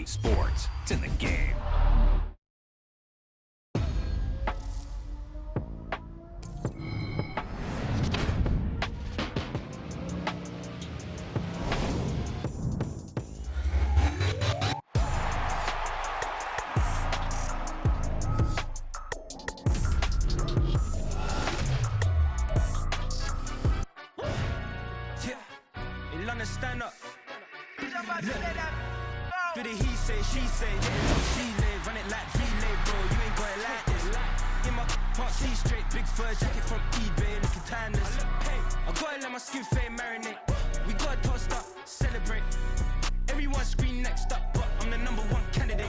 Sports, it's in the game. Stand up. Do the he say, she say, relay, run it like relay, bro. You ain't got it like this. In my part C straight, big fur jacket from eBay, looking timeless. I gotta let my skin fade marinate. We gotta toast up, celebrate. Everyone scream next up, but I'm the #1 candidate.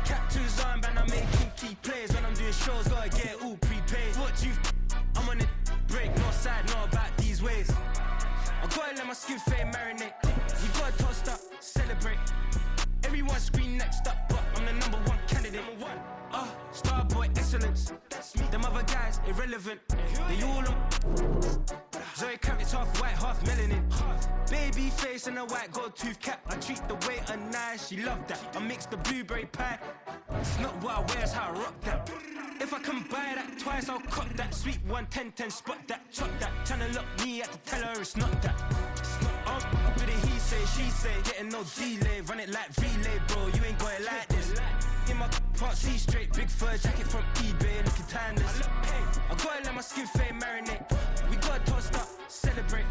Captain's armband, I'm making key plays. When I'm doing shows, gotta get it all prepaid. What you? I'm on it, break, no side, know about these ways. I gotta let my skin fade marinate. We gotta toast up, celebrate. Everyone scream next up, but I'm the #1 candidate. Starboy excellence. Them other guys irrelevant. They all on. Zoe Kravitz half white, half melanin. Baby face and a white gold tooth cap. I treat the waiter nice, she love that. I mix the blueberry pie. It's not what I wear, it's how I rock that. If I can buy that twice, I'll cut that. Sweet 110, spot that, chop that. Tryna lock me at to tell her it's not that. With it he say, she say, getting no delay. Run it like relay, bro, you ain't got it like this. In my part C straight, big fur jacket from eBay, looking timeless. I gotta let my skin fade marinate. We gotta toast up, celebrate.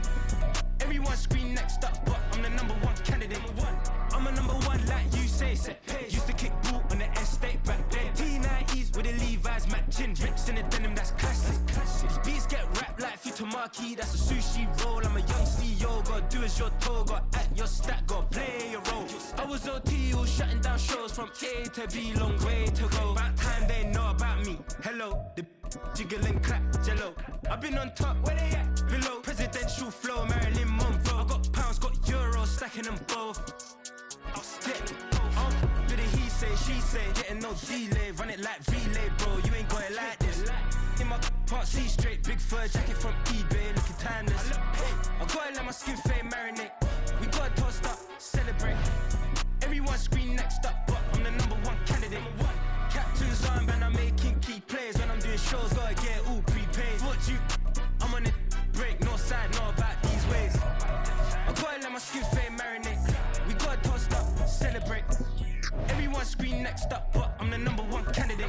Everyone scream next up, but I'm the #1 candidate. I'm a #1 like you say. Used to kick ball on the estate back then. T90s with the Levi's matching. Rips in the denim, that's classic. Beats get wrapped like Futamaki, that's a sushi roll. I'm a young CEO, gotta do as you're told. Gotta act your stat, gotta play your role. I was OT, all shutting down shows from A to B, long way to go. About time they know about me. Hello, the jiggle and clap, jello. I've been on top, where they at? Below, presidential flow, Marilyn Monroe. I got pounds, got euros, stacking them both. Do the he say, she say, getting no delay. Run it like relay, bro, you ain't got it like this. In my part C straight, big fur jacket from eBay, looking timeless. I gotta let my skin fade marinate. We gotta toast up, celebrate. Everyone scream next up, but I'm the #1 candidate. Captain's armband, I'm making key plays. When I'm doing shows, gotta get it all prepaid. What you? I'm on it, break, no side, know about these ways. I gotta let my skin fade marinate. We gotta toast up, celebrate. Everyone scream next up, but I'm the #1 candidate.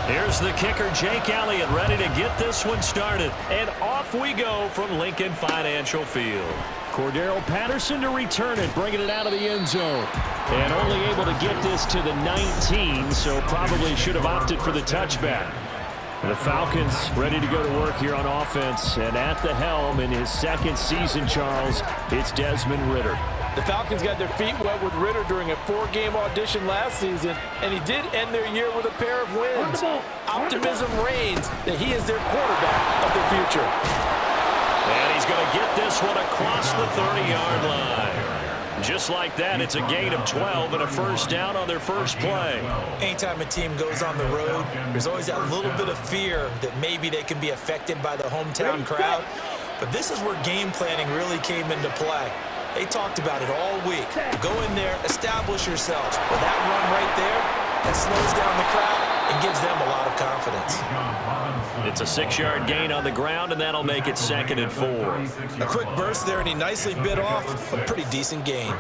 Here's the kicker, Jake Elliott, ready to get this one started. And off we go from Lincoln Financial Field. Cordero Patterson to return it, bringing it out of the end zone. And only able to get this to the 19, so probably should have opted for the touchback. The Falcons ready to go to work here on offense. And at the helm in his second season, Charles, it's Desmond Ridder. The Falcons got their feet wet with Ridder during a 4-game audition last season, and he did end their year with a pair of wins. Optimism reigns that he is their quarterback of the future. And he's going to get this one across the 30-yard line. Just like that, it's a gain of 12 and a first down on their first play. Anytime a team goes on the road, there's always that little bit of fear that maybe they can be affected by the hometown crowd. But this is where game planning really came into play. They talked about it all week. Go in there, establish yourselves. With that run right there, that slows down the crowd and gives them a lot of confidence. It's a 6-yard gain on the ground, and that'll make it 2nd and 4. A quick burst there, and he nicely bit off a pretty decent gain.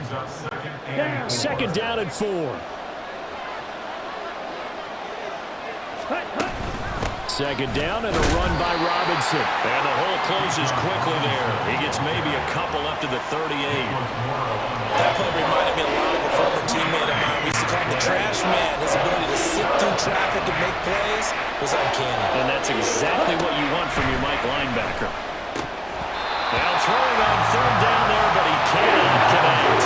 2nd down and 4. second down and a run by Robinson. And the hole closes quickly there. He gets maybe a couple up to the 38. That play reminded me a lot of a former teammate of mine. We used to call him the trash man. His ability to sit through traffic and make plays was uncanny. And that's exactly what you want from your Mike linebacker. Now throwing on third down there, but he cannot connect.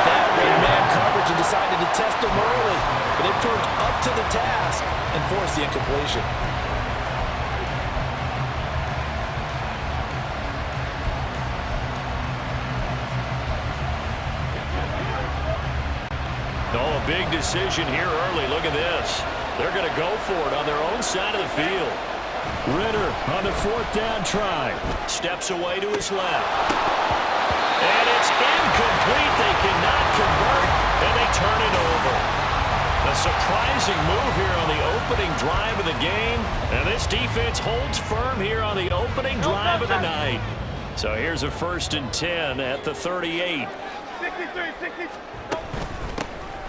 That ran man coverage and decided to test him early. But it proved up to the task and forced the incompletion. Oh, a big decision here early. Look at this. They're going to go for it on their own side of the field. Ritter on the fourth down try. Steps away to his left. And it's incomplete. They cannot convert, and they turn it over. A surprising move here on the opening drive of the game. And this defense holds firm here on the opening drive of the night. So here's a 1st and 10 at the 38.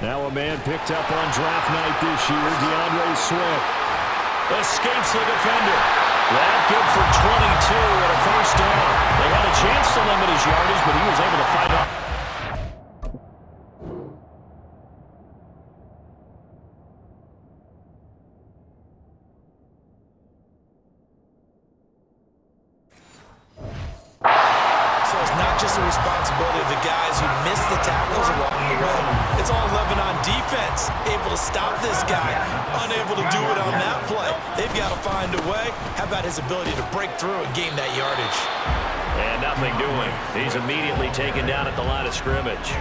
Now a man picked up on draft night this year, DeAndre Swift. Escapes the defender. That good for 22 and a 1st down. They had a chance to limit his yardage, but he was able to fight off. So it's not just the responsibility of the guys who missed the tackles along the way. It's all 11 on defense, able to stop this guy, unable to do it on that play. They've got to find a way. How about his ability to break through and gain that yardage? And nothing doing. He's immediately taken down at the line of scrimmage.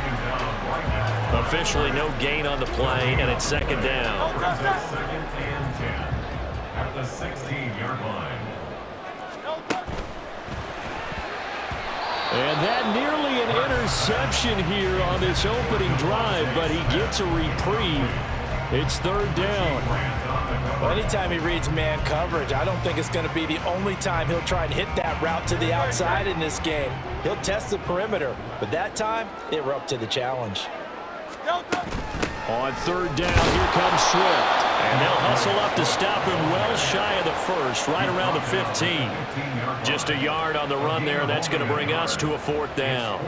Officially no gain on the play, and it's 2nd down. Second and 10 at the 16-yard line. And that nearly an interception here on this opening drive, but he gets a reprieve. It's 3rd down. Well, anytime he reads man coverage, I don't think it's going to be the only time he'll try and hit that route to the outside in this game. He'll test the perimeter, but that time, they were up to the challenge. On 3rd down, here comes Swift. And they'll hustle up to stop him well shy of the 1st, right around the 15. Just a yard on the run there. That's going to bring us to a 4th down.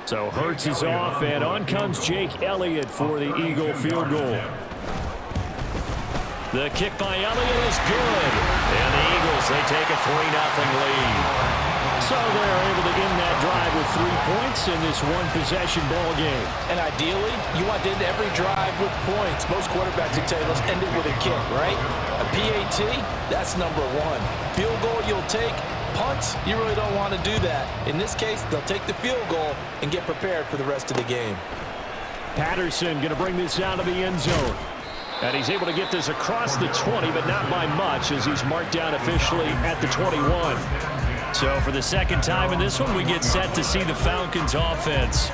So Hurts is off, and on comes Jake Elliott for the Eagle field goal. The kick by Elliott is good. And the Eagles, they take a 3-0 lead. So they're able to end that drive with 3 points in this one-possession ball game. And ideally, you want to end every drive with points. Most quarterbacks would tell you, let's end it with a kick, right? A PAT, that's number 1. Field goal you'll take. Punts, you really don't want to do that. In this case, they'll take the field goal and get prepared for the rest of the game. Patterson going to bring this out of the end zone. And he's able to get this across the 20, but not by much, as he's marked down officially at the 21. So for the 2nd time in this one, we get set to see the Falcons offense.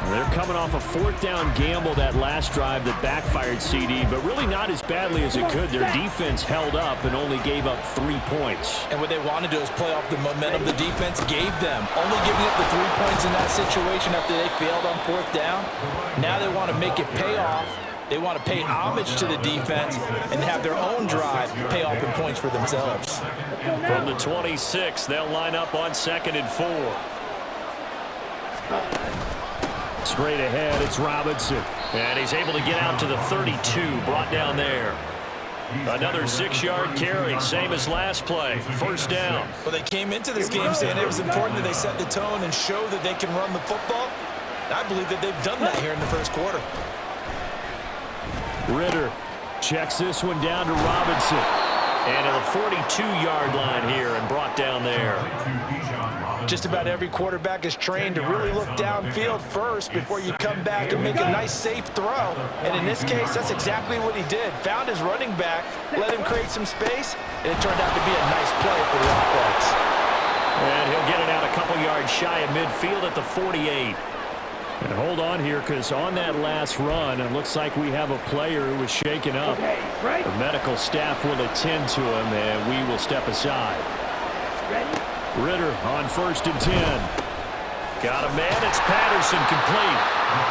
They're coming off a 4th down gamble that last drive that backfired, CD, but really not as badly as it could. Their defense held up and only gave up 3 points. And what they want to do is play off the momentum the defense gave them. Only giving up the 3 points in that situation after they failed on 4th down. Now they want to make it pay off. They want to pay homage to the defense and have their own drive pay off in points for themselves. From the 26, they'll line up on 2nd and 4. Straight ahead, it's Robinson. And he's able to get out to the 32, brought down there. Another 6-yard carry, same as last play. 1st down. Well, they came into this game saying it was important that they set the tone and show that they can run the football. I believe that they've done that here in the 1st quarter. Ritter checks this one down to Robinson. And to the 42-yard line here and brought down there. Just about every quarterback is trained to really look downfield first before you come back and make a nice, safe throw. And in this case, that's exactly what he did. Found his running back, let him create some space, and it turned out to be a nice play for the offense. And he'll get it out a couple yards shy of midfield at the 48. And hold on here, because on that last run, it looks like we have a player who was shaken up. The medical staff will attend to him, and we will step aside. Ritter on 1st and 10. Got a man. It's Patterson, complete.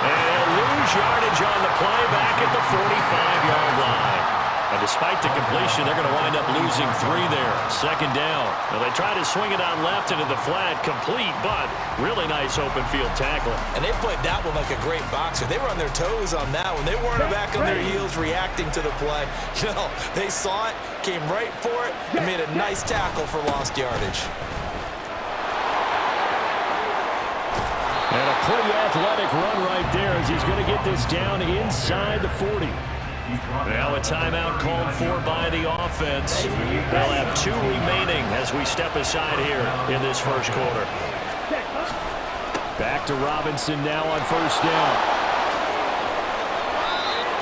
And he'll lose yardage on the play back at the 45-yard line. And despite the completion, they're going to wind up losing 3 there. Second down. Now they try to swing it on left into the flat, complete, but really nice open field tackle. And they played that one like a great boxer. They were on their toes on that one. They weren't back on their heels reacting to the play. No, they saw it, came right for it, and made a nice tackle for lost yardage. And a pretty athletic run right there as he's going to get this down inside the 40. Now a timeout called for by the offense. They'll have 2 remaining as we step aside here in this first quarter. Back to Robinson now on first down.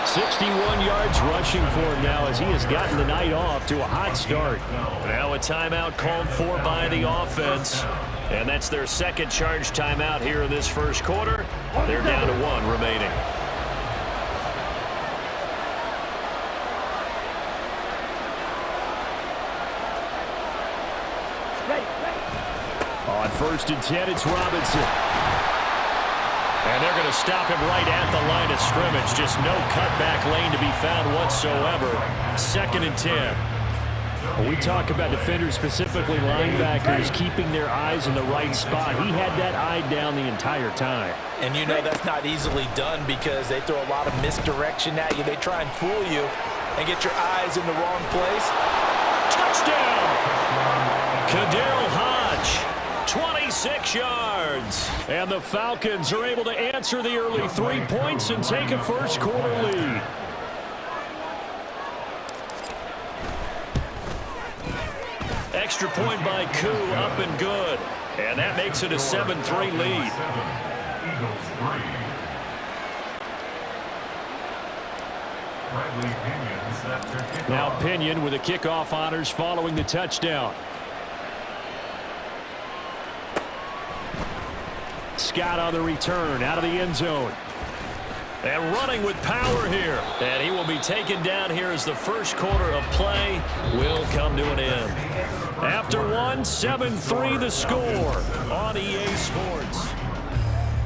61 yards rushing for him now as he has gotten the night off to a hot start. Now a timeout called for by the offense. And that's their second charge timeout here in this first quarter. They're down to 1 remaining. On first and 10, it's Robinson. And they're going to stop him right at the line of scrimmage. Just no cutback lane to be found whatsoever. Second and 10. When we talk about defenders, specifically linebackers, keeping their eyes in the right spot, he had that eye down the entire time. And you know that's not easily done because they throw a lot of misdirection at you. They try and fool you and get your eyes in the wrong place. Touchdown! Kadarius Hodge. 26 yards. And the Falcons are able to answer the early 3 points and take a first quarter lead. Extra point by Koo, up and good. And that makes it a 7-3 lead. Now Pinion with the kickoff honors following the touchdown. Scott on the return out of the end zone. And running with power here. And he will be taken down here as the first quarter of play will come to an end. After 1, 7-3 the score on EA Sports.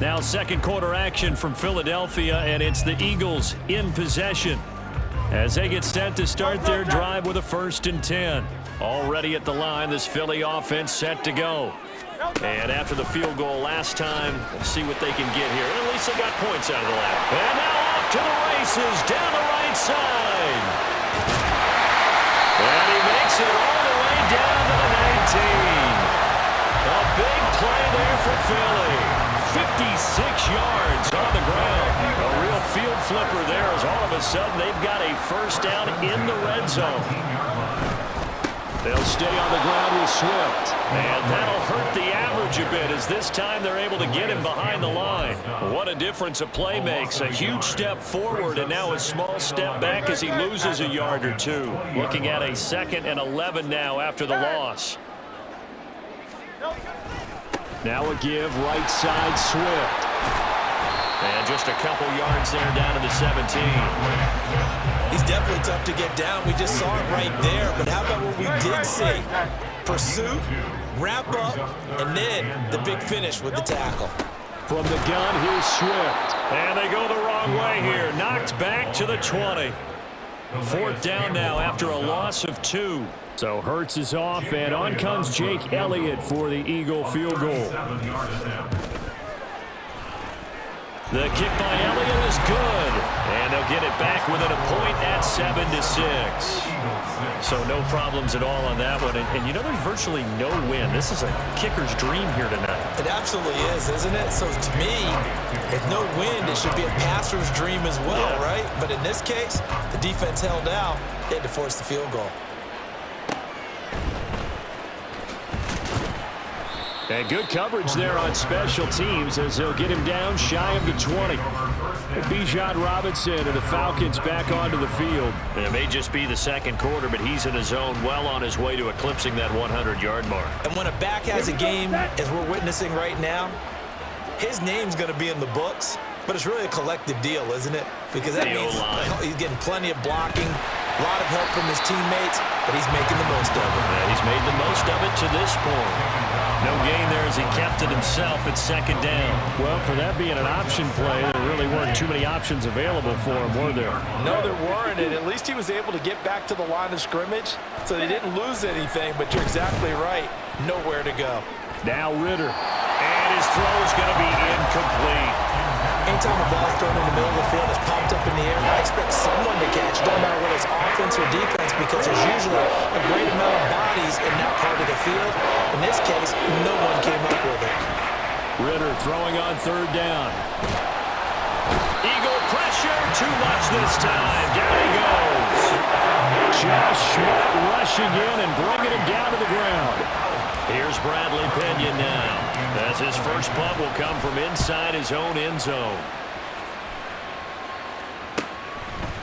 Now second quarter action from Philadelphia, and it's the Eagles in possession as they get set to start their drive with a 1st and 10. Already at the line, this Philly offense set to go. And after the field goal last time, we'll see what they can get here. At least they got points out of the lap. And now off to the races down the right side. And he makes it all the way down to the 19. A big play there for Philly. 56 yards on the ground. A real field flipper there as all of a sudden they've got a first down in the red zone. They'll stay on the ground with Swift. And that'll hurt the average a bit as this time they're able to get him behind the line. What a difference a play makes. A huge step forward and now a small step back as he loses a yard or 2. Looking at a 2nd and 11 now after the loss. Now a give right side Swift. And just a couple yards there down to the 17. He's definitely tough to get down. We just saw it right there. But how about what we did see? Pursuit, wrap up, and then the big finish with the tackle. From the gun, here's Swift. And they go the wrong way here. Knocked back to the 20. 4th down now after a loss of 2. So Hurts is off, and on comes Jake Elliott for the Eagle field goal. The kick by Elliott is good. And they'll get it back within a point at 7-6. So no problems at all on that one. And you know there's virtually no win. This is a kicker's dream here tonight. It absolutely is, isn't it? So to me, with no wind, it should be a passer's dream as well, right? But in this case, the defense held out. They had to force the field goal. And good coverage there on special teams as they'll get him down shy of the 20. Bijan Robinson and the Falcons back onto the field. It may just be the second quarter, but he's in his zone well on his way to eclipsing that 100-yard mark. And when a back has a game, as we're witnessing right now, his name's going to be in the books, but it's really a collective deal, isn't it? Because that means he's getting plenty of blocking, a lot of help from his teammates, but he's making the most of it. Yeah, he's made the most of it to this point. No gain there as he kept it himself at second down. Well, for that being an option play, there really weren't too many options available for him, were there? No, there weren't, and at least he was able to get back to the line of scrimmage, so they didn't lose anything, but you're exactly right. Nowhere to go. Now Ritter. And his throw is going to be incomplete. Anytime a ball's thrown in the middle of the field, it's popped up in the air, I expect someone to catch. Don't matter whether it's offense or defense, because there's usually a great amount of bodies in that part of the field. In this case, no one came up with it. Ritter throwing on third down. Eagle pressure, too much this time. Down he goes. Josh Sweat rushing in and bringing him down to the ground. Here's Bradley Pinion now, as his first punt will come from inside his own end zone.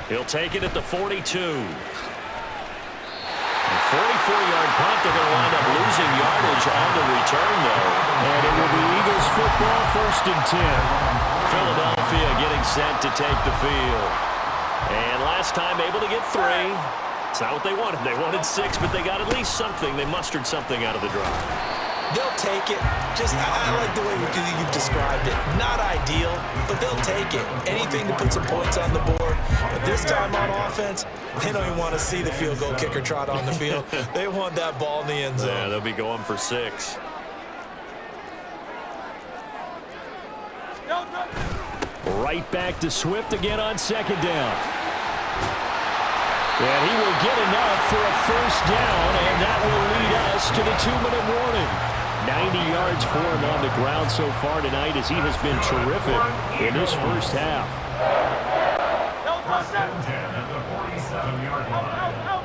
He'll take it at the 42. 44-yard punt. They're going to wind up losing yardage on the return, though. And it will be Eagles football, 1st and 10. Philadelphia getting set to take the field. And last time able to get 3. It's not what they wanted. They wanted 6, but they got at least something. They mustered something out of the drive. They'll take it. I like the way you've described it. Not ideal, but they'll take it. Anything to put some points on the board. But this time on offense, they don't even want to see the field goal kicker trot on the field. They want that ball in the end zone. Yeah, they'll be going for 6. Right back to Swift again on 2nd down. And he will get enough for a 1st down, and that will lead us to the 2-minute warning. 90 yards for him on the ground so far tonight as he has been terrific in this first half. 1st and 10 at the 47-yard line.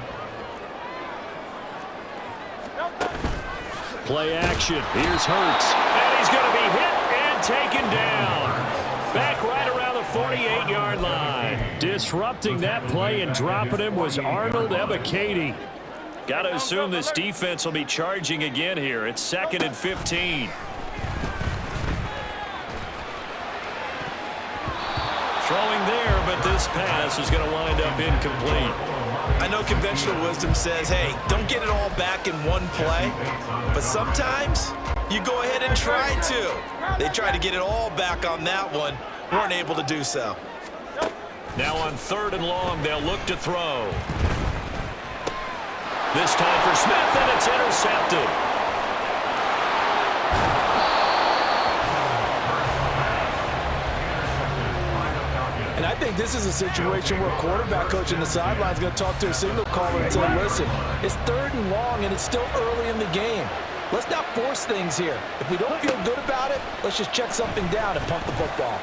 Play action. Here's Hurts. And he's going to be hit and taken down. Back right around the 48-yard line. Disrupting that play and dropping him was Arnold Ebiketie. Got to assume this defense will be charging again here. It's 2nd and 15. Throwing there, but this pass is going to wind up incomplete. I know conventional wisdom says, hey, don't get it all back in one play. But sometimes you go ahead and try to. They tried to get it all back on that one. Weren't able to do so. Now on 3rd and long, they'll look to throw. This time for Smith, and it's intercepted. And I think this is a situation where a quarterback coach in the sideline is going to talk to a signal caller and say, listen, it's 3rd and long, and it's still early in the game. Let's not force things here. If we don't feel good about it, let's just check something down and punt the football.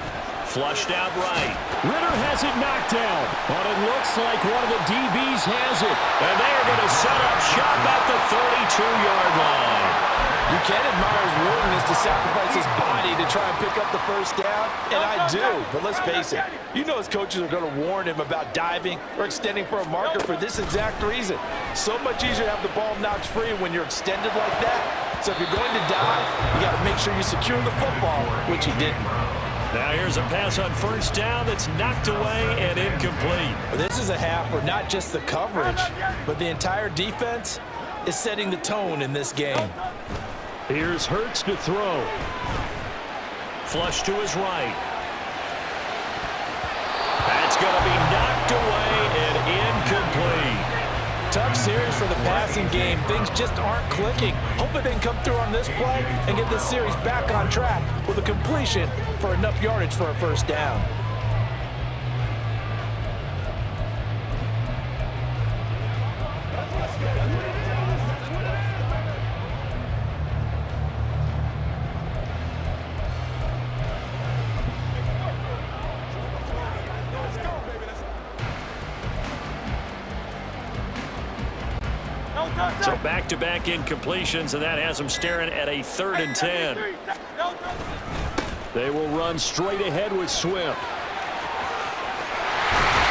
Flushed out right. Ritter has it knocked down, but it looks like one of the DBs has it. And they are going to set up shop at the 32-yard line. You can admire his willingness to sacrifice his body to try and pick up the 1st down, and I do. But let's face it, you know his coaches are going to warn him about diving or extending for a marker for this exact reason. So much easier to have the ball knocked free when you're extended like that. So if you're going to dive, you got to make sure you secure the football, which he didn't. Now here's a pass on 1st down that's knocked away and incomplete. This is a half where not just the coverage, but the entire defense is setting the tone in this game. Here's Hurts to throw. Flush to his right. That's going to be knocked away and incomplete. Tough series for the passing game. Things just aren't clicking. Hoping they can come through on this play and get this series back on track with a completion for enough yardage for a 1st down. So back-to-back incompletions, and that has them staring at a 3rd and 10. They will run straight ahead with Swift.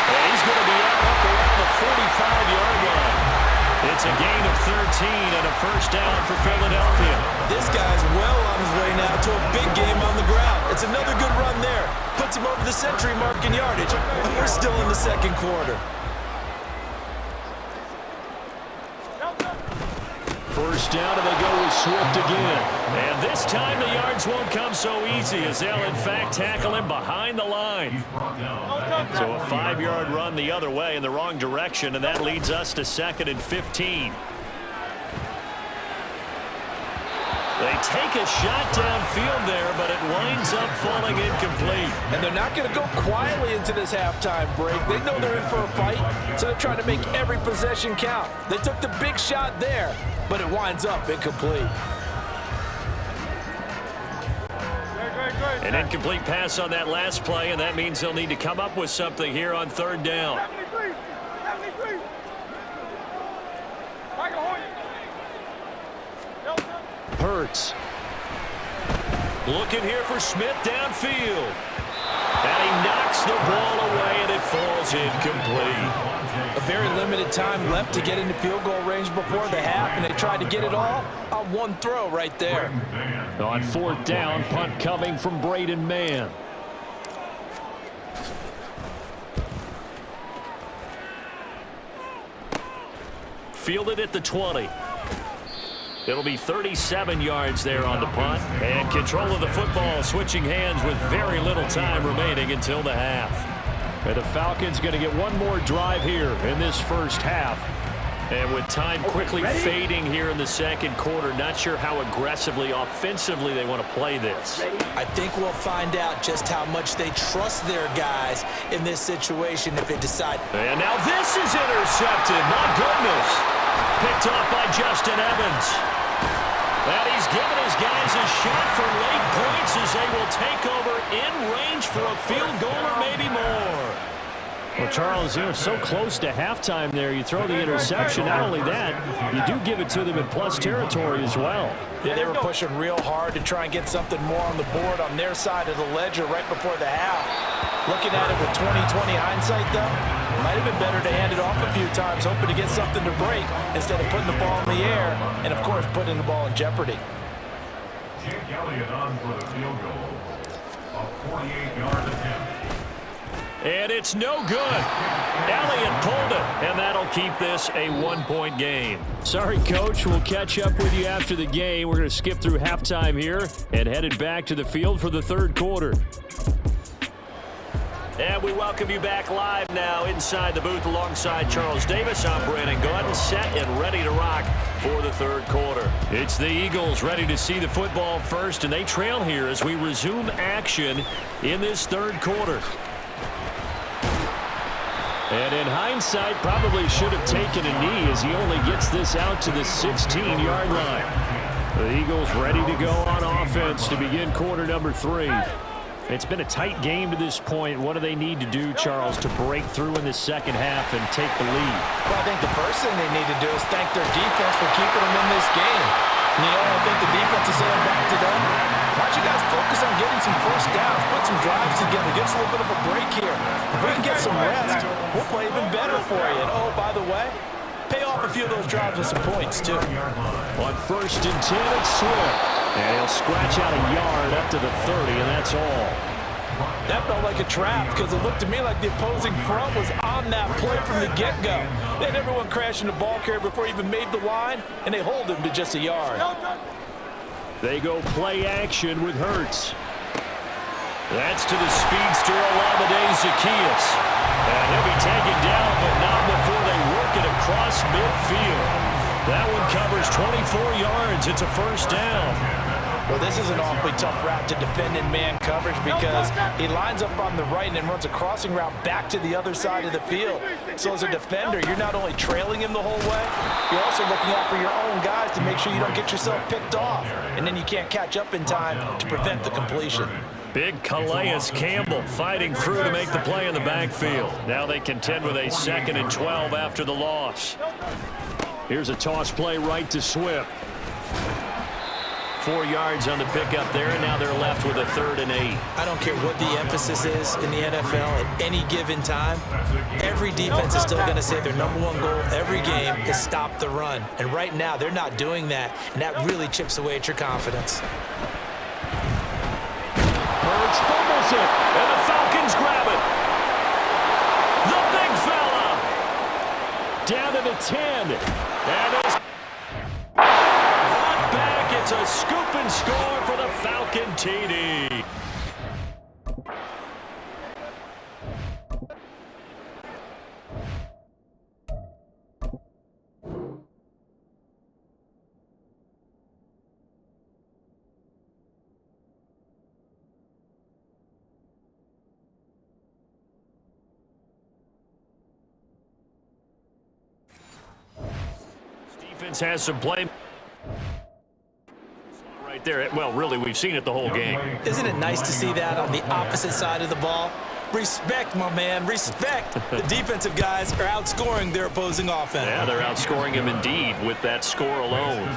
And he's going to be out up around the 45-yard line. It's a gain of 13 and a 1st down for Philadelphia. This guy's well on his way now to a big game on the ground. It's another good run there. Puts him over the century mark in yardage, and we're still in the 2nd quarter. First down, and they go with Swift again. And this time the yards won't come so easy as they'll, in fact, tackle him behind the line. So a 5-yard run the other way in the wrong direction, and that leads us to 2nd and 15. They take a shot downfield there, but it winds up falling incomplete. And they're not going to go quietly into this halftime break. They know they're in for a fight, so they're trying to make every possession count. They took the big shot there, but it winds up incomplete. An incomplete pass on that last play, and that means they'll need to come up with something here on 3rd down. Hurts. Looking here for Smith downfield. And he knocks the ball away, and it falls incomplete. A very limited time left to get into field goal range before the half, and they tried to get it all on one throw right there. On 4th down, punt coming from Braden Mann. Fielded at the 20. It'll be 37 yards there on the punt. And control of the football switching hands with very little time remaining until the half. And the Falcons going to get one more drive here in this first half. And with time quickly fading here in the 2nd quarter, not sure how aggressively, offensively they want to play this. I think we'll find out just how much they trust their guys in this situation if they decide. And now this is intercepted. My goodness. Picked off by Justin Evans. And he's given his guys a shot for late points as they will take over in range for a field goal or maybe more. Well, Charles, you know, so close to halftime there. You throw the interception. Not only that, you do give it to them in plus territory as well. Yeah, they were pushing real hard to try and get something more on the board on their side of the ledger right before the half. Looking at it with 20/20 hindsight, though, might have been better to hand it off a few times, hoping to get something to break instead of putting the ball in the air and, of course, putting the ball in jeopardy. Jake Elliott on for the field goal. A 48-yard attempt. And it's no good. Elliott pulled it, and that'll keep this a 1-point game. Sorry, Coach. We'll catch up with you after the game. We're going to skip through halftime here and headed back to the field for the 3rd quarter. And we welcome you back live now inside the booth alongside Charles Davis. I'm Brandon Gordon, set and ready to rock for the 3rd quarter. It's the Eagles ready to see the football first, and they trail here as we resume action in this 3rd quarter. And in hindsight, probably should have taken a knee as he only gets this out to the 16-yard line. The Eagles ready to go on offense to begin quarter number 3. It's been a tight game to this point. What do they need to do, Charles, to break through in the 2nd half and take the lead? Well, I think the first thing they need to do is thank their defense for keeping them in this game. And, you know, I think the defense is saying back to them, why don't you guys focus on getting some first downs, put some drives together, give us a little bit of a break here. If we can get some rest, we'll play even better for you. And, oh, by the way, pay off a few of those drives with some points, too. On 1st and 10, it's Swift. And he'll scratch out a yard up to the 30, and that's all. That felt like a trap because it looked to me like the opposing front was on that play from the get-go. They had everyone crashing the ball carrier before he even made the line, and they hold him to just a yard. They go play action with Hurts. That's to the speedster Olamide Zaccheaus. And he'll be taken down, but not before they work it across midfield. That one covers 24 yards. It's a 1st down. Well, this is an awfully tough route to defend in man coverage because he lines up on the right and then runs a crossing route back to the other side of the field. So as a defender, you're not only trailing him the whole way, you're also looking out for your own guys to make sure you don't get yourself picked off. And then you can't catch up in time to prevent the completion. Big Calais Campbell fighting through to make the play in the backfield. Now they contend with a 2nd and 12 after the loss. Here's a toss play right to Swift. 4 yards on the pickup there, and now they're left with a 3rd and 8. I don't care what the emphasis is in the NFL at any given time. Every defense is still going to say their #1 goal every game is stop the run. And right now, they're not doing that, and that really chips away at your confidence. Hurts fumbles it, and the Falcons grab it. The big fella. Down to the 10. And it's It's a scoop and score for the Falcon TD. Defense has some play right there. Well, really, we've seen it the whole game. Isn't it nice to see that on the opposite side of the ball? Respect, my man, respect. The defensive guys are outscoring their opposing offense. Yeah, they're outscoring him indeed with that score alone.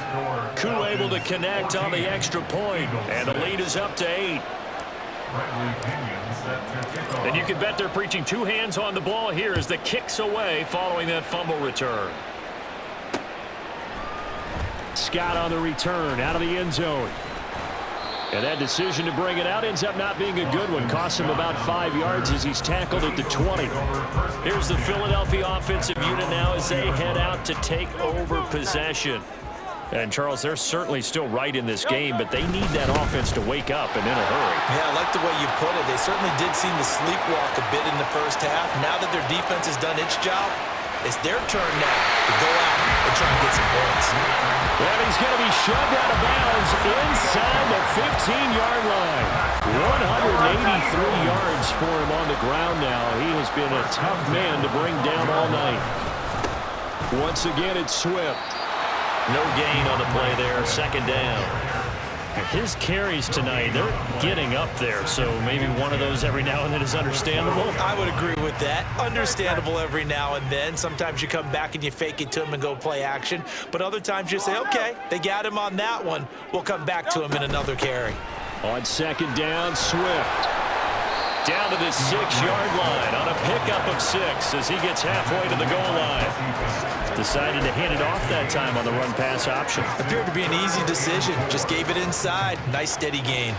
Koo able to connect on the extra point, and the lead is up to 8. And you can bet they're preaching 2 hands on the ball here as the kick's away following that fumble return. Scott on the return out of the end zone. And that decision to bring it out ends up not being a good one. Costs him about 5 yards as he's tackled at the 20. Here's the Philadelphia offensive unit now as they head out to take over possession. And, Charles, they're certainly still right in this game, but they need that offense to wake up and in a hurry. Yeah, I like the way you put it. They certainly did seem to sleepwalk a bit in the first half. Now that their defense has done its job, it's their turn now to go out and try and get some points. And he's going to be shoved out of bounds inside the 15-yard line. 183 yards for him on the ground now. He has been a tough man to bring down all night. Once again, it's Swift. No gain on the play there, second down. His carries tonight, they're getting up there, so maybe one of those every now and then is understandable. I would agree with that. Understandable every now and then. Sometimes you come back and you fake it to him and go play action. But other times you say, okay, they got him on that one. We'll come back to him in another carry. On second down, Swift. Down to the 6-yard line on a pickup of 6 as he gets halfway to the goal line. Decided to hand it off that time on the run-pass option. Appeared to be an easy decision. Just gave it inside. Nice steady gain.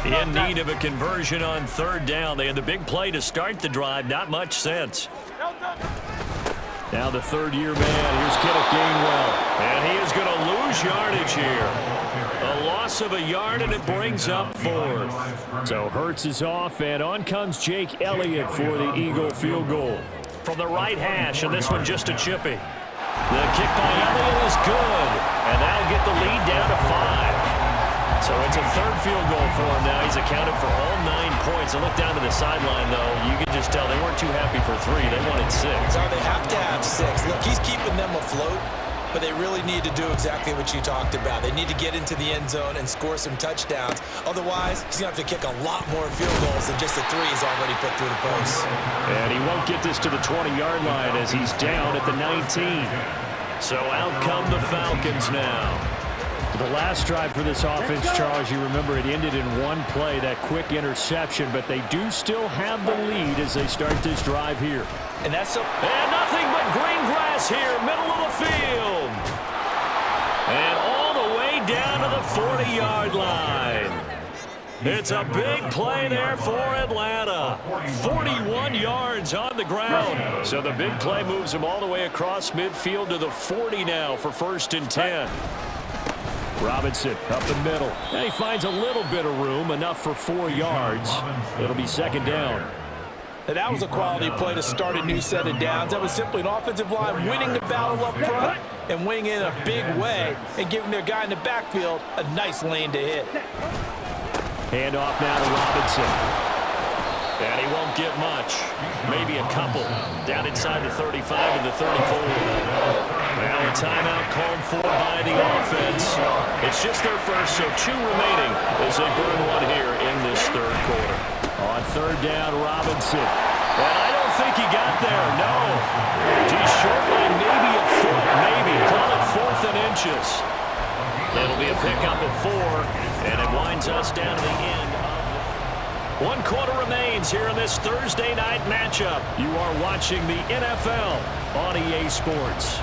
In need of a conversion on third down. They had the big play to start the drive. Not much sense. Now the third-year man. Here's Kenneth Gainwell. And he is going to lose yardage here. A loss of a yard, and it brings up 4th. So Hurts is off, and on comes Jake Elliott for the Eagle field goal. From the right hash, and this one just a chippy. The kick by Elliott is good, and that'll get the lead down to 5. So it's a third field goal for him now. He's accounted for all 9 points. And look down to the sideline, though. You can just tell they weren't too happy for 3. They wanted 6. So they have to have 6. Look, he's keeping them afloat, but they really need to do exactly what you talked about. They need to get into the end zone and score some touchdowns. Otherwise, he's going to have to kick a lot more field goals than just the 3 he's already put through the post. And he won't get this to the 20-yard line as he's down at the 19. So out come the Falcons now. The last drive for this offense, Charles, you remember it ended in one play, that quick interception, but they do still have the lead as they start this drive here. And that's so. And nothing but green grass here, middle of the field. And all the way down to the 40-yard line. It's a big play there for Atlanta. 41 yards on the ground. So the big play moves them all the way across midfield to the 40 now for 1st and 10. Robinson up the middle. And he finds a little bit of room, enough for 4 yards. It'll be second down. And that was a quality play to start a new set of downs. That was simply an offensive line winning the battle up front and winning in a big way and giving their guy in the backfield a nice lane to hit. Hand off now to Robinson. And he won't get much. Maybe a couple. Down inside the 35 to the 34. Now a timeout called for by the offense. It's just their first, so 2 remaining as they burn one here in this third quarter. On third down, Robinson. And I don't think he got there, no. He's short by maybe a foot, maybe. Call it 4th and inches. It'll be a pickup of 4, and it winds us down to the end. 1 quarter remains here in this Thursday night matchup. You are watching the NFL on EA Sports.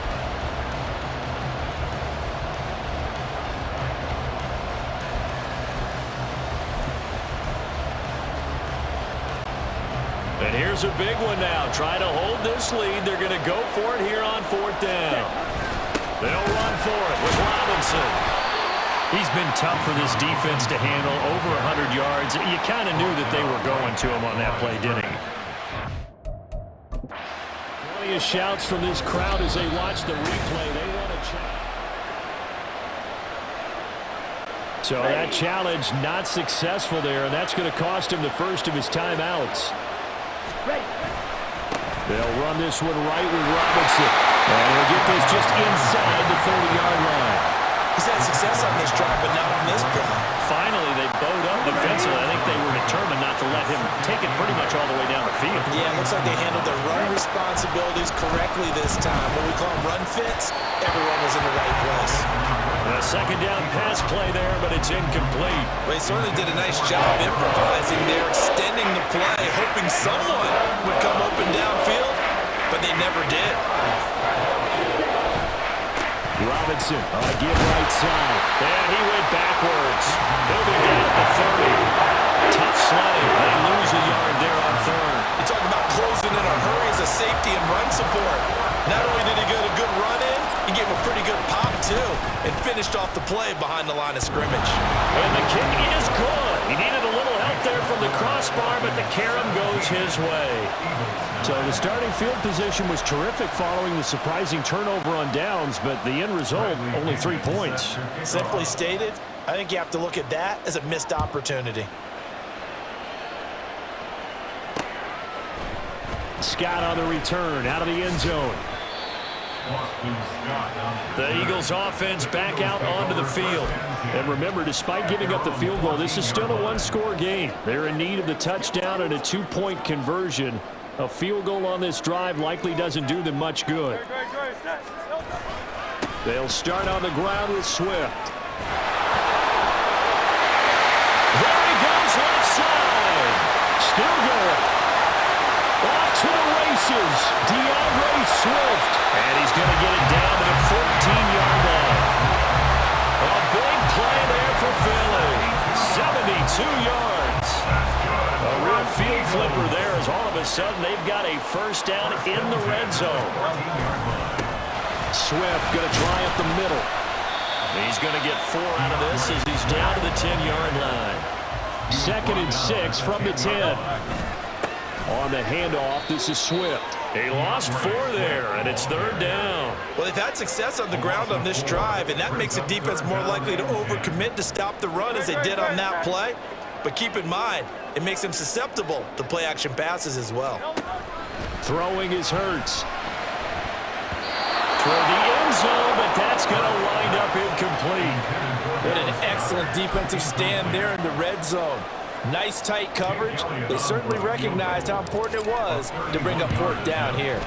And here's a big one now. Trying to hold this lead. They're going to go for it here on 4th down. They'll run for it with Robinson. He's been tough for this defense to handle, over 100 yards. You kind of knew that they were going to him on that play, didn't he? Plenty of shouts from this crowd as they watch the replay. They want to check. So that challenge not successful there, and that's going to cost him the first of his timeouts. They'll run this one right with Robinson. And he'll get this just inside the 30-yard line. He's had success on this drive, but not on this play. Finally, they bowed up defensively. I think they were determined not to let him take it pretty much all the way down the field. Yeah, it looks like they handled their run responsibilities correctly this time. What we call them run fits, everyone was in the right place. A second down pass play there, but it's incomplete. Well, they certainly did a nice job improvising there, extending the play, hoping someone would come open downfield, but they never did. Robinson on a give right side. And he went backwards. He'll be down at the 30. Tough sledding. They lose a yard there on 3rd. You talk about closing in a hurry as a safety and run support. Not only did he get a good run in, he gave a pretty good pop, too, and finished off the play behind the line of scrimmage. And the kick is good. He needed a little help there from the crossbar, but the carom goes his way. So the starting field position was terrific following the surprising turnover on downs, but the end result, only 3 points. Simply stated, I think you have to look at that as a missed opportunity. Scott on the return, out of the end zone. The Eagles offense back out onto the field. And remember, despite giving up the field goal, this is still a one-score game. They're in need of the touchdown and a 2-point conversion. A field goal on this drive likely doesn't do them much good. They'll start on the ground with Swift. There he goes left side. Still going. Off to the races. DeAndre Swift. And he's going to get it down to the 14-yard line. A big play there for Philly. 72 yards. A real field flipper there as all of a sudden they've got a first down in the red zone. Swift going to try up the middle. He's going to get 4 out of this as he's down to the 10-yard line. 2nd and 6 from the 10. On the handoff, this is Swift. He lost 4 there, and it's 3rd down. Well, they've had success on the ground on this drive, and that makes the defense more likely to overcommit to stop the run as they did on that play. But keep in mind, it makes them susceptible to play-action passes as well. Throwing is Hurts. Toward the end zone, but that's going to wind up incomplete. What an excellent defensive stand there in the red zone. Nice tight coverage. They certainly recognized how important it was to bring up 4th down here.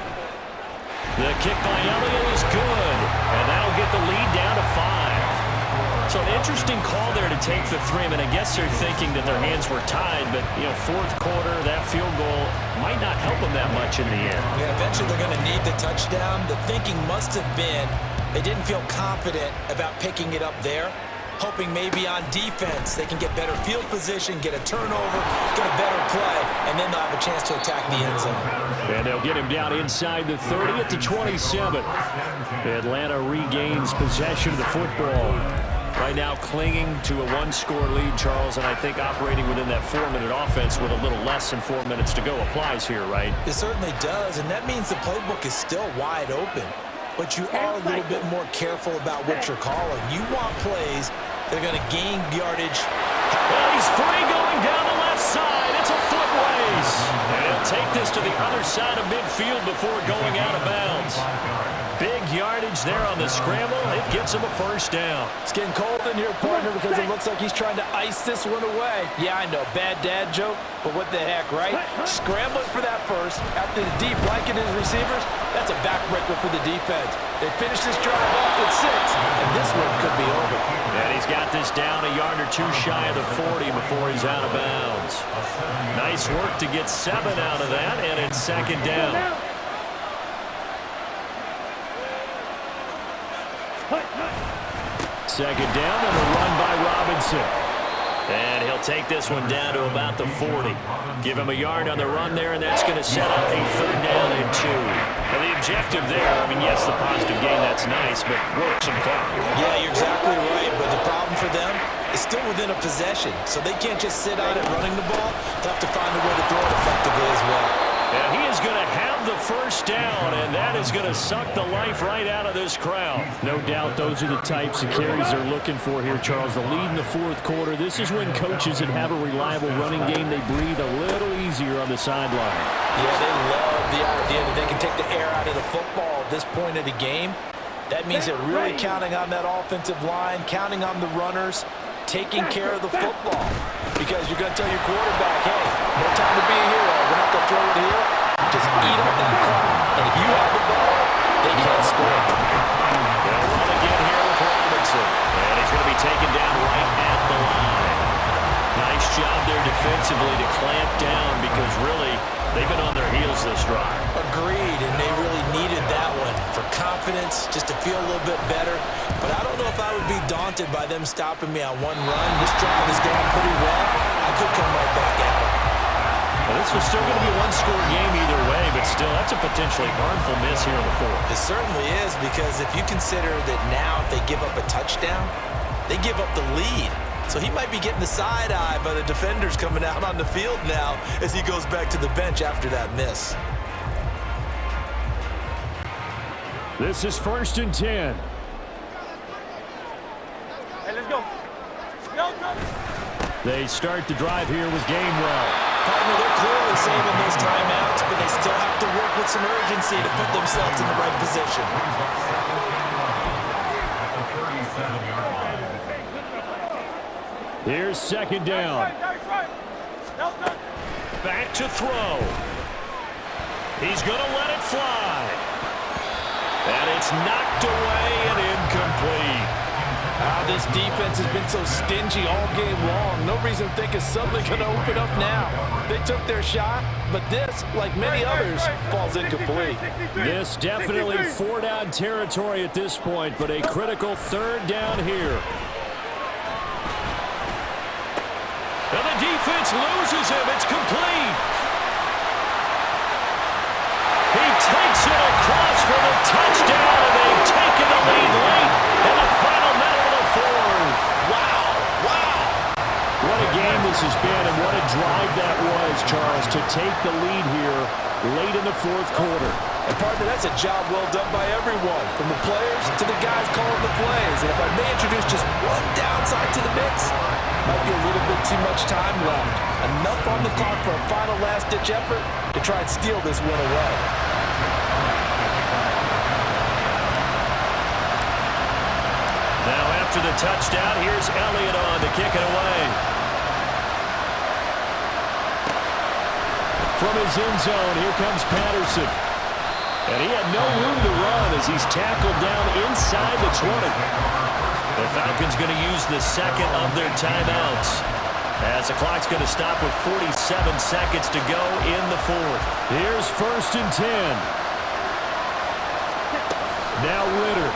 The kick by Elliott is good, and that'll get the lead down to 5. So an interesting call there to take the 3. I mean, I guess they're thinking that their hands were tied, but, you know, 4th quarter, that field goal might not help them that much in the end. Yeah, eventually they're going to need the touchdown. The thinking must have been they didn't feel confident about picking it up there, hoping maybe on defense they can get better field position, get a turnover, get a better play, and then they'll have a chance to attack the end zone. And they'll get him down inside the 30 at the 27. Atlanta regains possession of the football. Right now clinging to a 1-score lead, Charles, and I think operating within that 4-minute offense with a little less than 4 minutes to go applies here, right? It certainly does, and that means the playbook is still wide open. But you are a little bit more careful about what you're calling. You want plays that are going to gain yardage. Well, he's free going down the left side. It's a foot race. And he'll take this to the other side of midfield before going out of bounds. Big yardage there on the scramble. It gets him a first down. It's getting cold in here, partner, because it looks like he's trying to ice this one away. Yeah, I know, bad dad joke, but what the heck, right? Scrambling for that first after the deep blanket his receivers, that's a backbreaker for the defense. They finish this drive off with 6, and this one could be over. And he's got this down a yard or 2 shy of the 40 before he's out of bounds. Nice work to get 7 out of that, and it's 2nd down. Second down and a run by Robinson. And he'll take this one down to about the 40. Give him a yard on the run there, and that's going to set up a 3rd down and 2. Now, the objective there, I mean, yes, the positive gain, that's nice, but work some clock. Yeah, you're exactly right, but the problem for them is still within a possession, so they can't just sit on it running the ball. They'll have to find a way to throw it effectively as well. And he is going to have the 1st down, and that is going to suck the life right out of this crowd. No doubt those are the types of carries they're looking for here, Charles. The lead in the 4th quarter. This is when coaches that have a reliable running game, they breathe a little easier on the sideline. Yeah, they love the idea that they can take the air out of the football at this point of the game. That means they're really counting on that offensive line, counting on the runners, taking care of the football. Because you're going to tell your quarterback, hey, no time to be a hero. We're not going to throw it here. Just eat up that clock. And if you have the ball, they can't score. They'll run again here with Robinson. And he's going to be taken down right at the line. Nice job there defensively to clamp down because really they've been on their heels this drive. Agreed, and they really needed that one for confidence, just to feel a little bit better. But I don't know if I would be daunted by them stopping me on one run. This drive is going pretty well. I could come right back at it. Well, this was still going to be a one-score game either way, but still, that's a potentially harmful miss here in the 4th. It certainly is, because if you consider that now if they give up a touchdown, they give up the lead. So he might be getting the side eye by the defenders coming out on the field now as he goes back to the bench after that miss. This is 1st and 10. Hey, let's go. They start the drive here with Gainwell. Partner, they're clearly saving those timeouts, but they still have to work with some urgency to put themselves in the right position. Here's 2nd down. Back to throw. He's going to let it fly. And it's knocked away and incomplete. This defense has been so stingy all game long. No reason to think it's suddenly going to open up now. They took their shot, but this, like many others, falls incomplete. This definitely 4-down territory at this point, but a critical 3rd down here. And the defense loses him. It's complete. He takes it across for the touchdown, and they've taken the lead late in the final minute of the 4th. Wow. What a game this has been, and what a drive that was, Charles, to take the lead here late in the 4th quarter. And partner, that's a job well done by everyone, from the players to the guys calling the plays. And if I may introduce just one downside to the mix, might be a little bit too much time left. Enough on the clock for a final last-ditch effort to try and steal this win away. Now after the touchdown, here's Elliott on to kick it away. From his end zone, here comes Patterson. And he had no room to run as he's tackled down inside the 20. The Falcons going to use the 2nd of their timeouts, as the clock's going to stop with 47 seconds to go in the 4th. Here's 1st and 10. Now Ritter.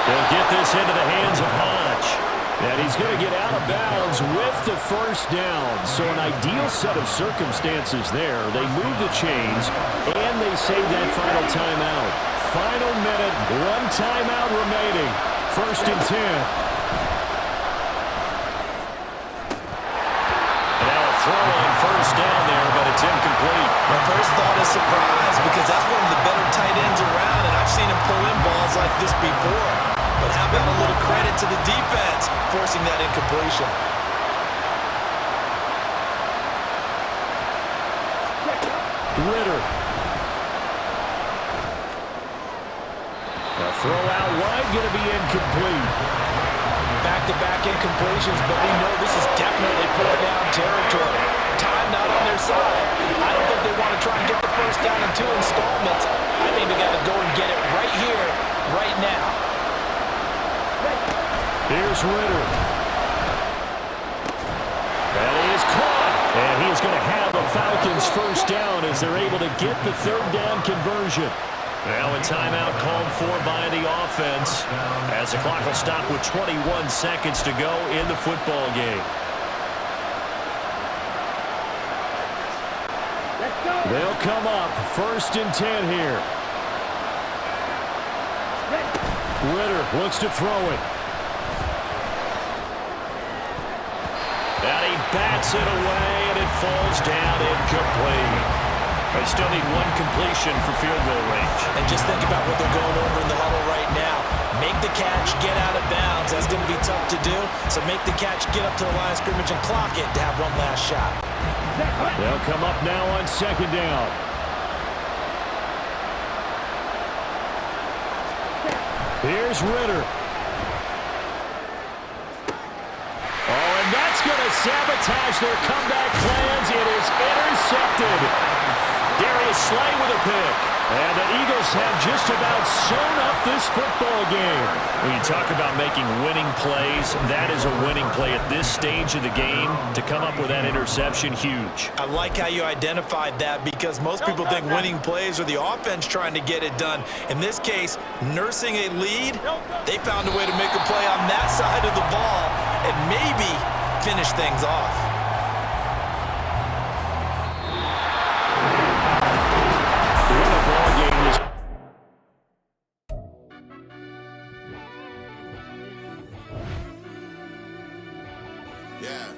They'll get this into the hands of Hodge. And he's going to get out of bounds with the 1st down. So an ideal set of circumstances there. They move the chains, and they save that final timeout. Final minute, 1 timeout remaining. 1st and 10. Now a throw on 1st down there, but it's incomplete. My first thought is surprise, because that's one of the better tight ends around, and I've seen him pull in balls like this before. But how about a little credit to the defense forcing that incompletion? Ritter. A throw out wide, going to be incomplete. Back-to-back incompletions, but we know this is definitely 4-down territory. Time not on their side. I don't think they want to try and get the 1st down in 2 installments. I think they got to go and get it right here, right now. Here's Ritter. And he is caught. And he is going to have a Falcons 1st down as they're able to get the 3rd down conversion. Now a timeout called for by the offense as the clock will stop with 21 seconds to go in the football game. They'll come up 1st and 10 here. Ritter looks to throw it. And he bats it away, and it falls down incomplete. They still need one completion for field goal range. And just think about what they're going over in the huddle right now. Make the catch, get out of bounds. That's going to be tough to do. So make the catch, get up to the line of scrimmage, and clock it to have one last shot. They'll come up now on 2nd down. Here's Ritter. Oh, and that's going to sabotage their comeback plans. It is intercepted. Darius Slay with a pick. And the Eagles have just about sewn up this football game. When you talk about making winning plays, that is a winning play at this stage of the game. To come up with that interception, huge. I like how you identified that because most people think winning plays are the offense trying to get it done. In this case, nursing a lead, they found a way to make a play on that side of the ball and maybe finish things off. Yeah.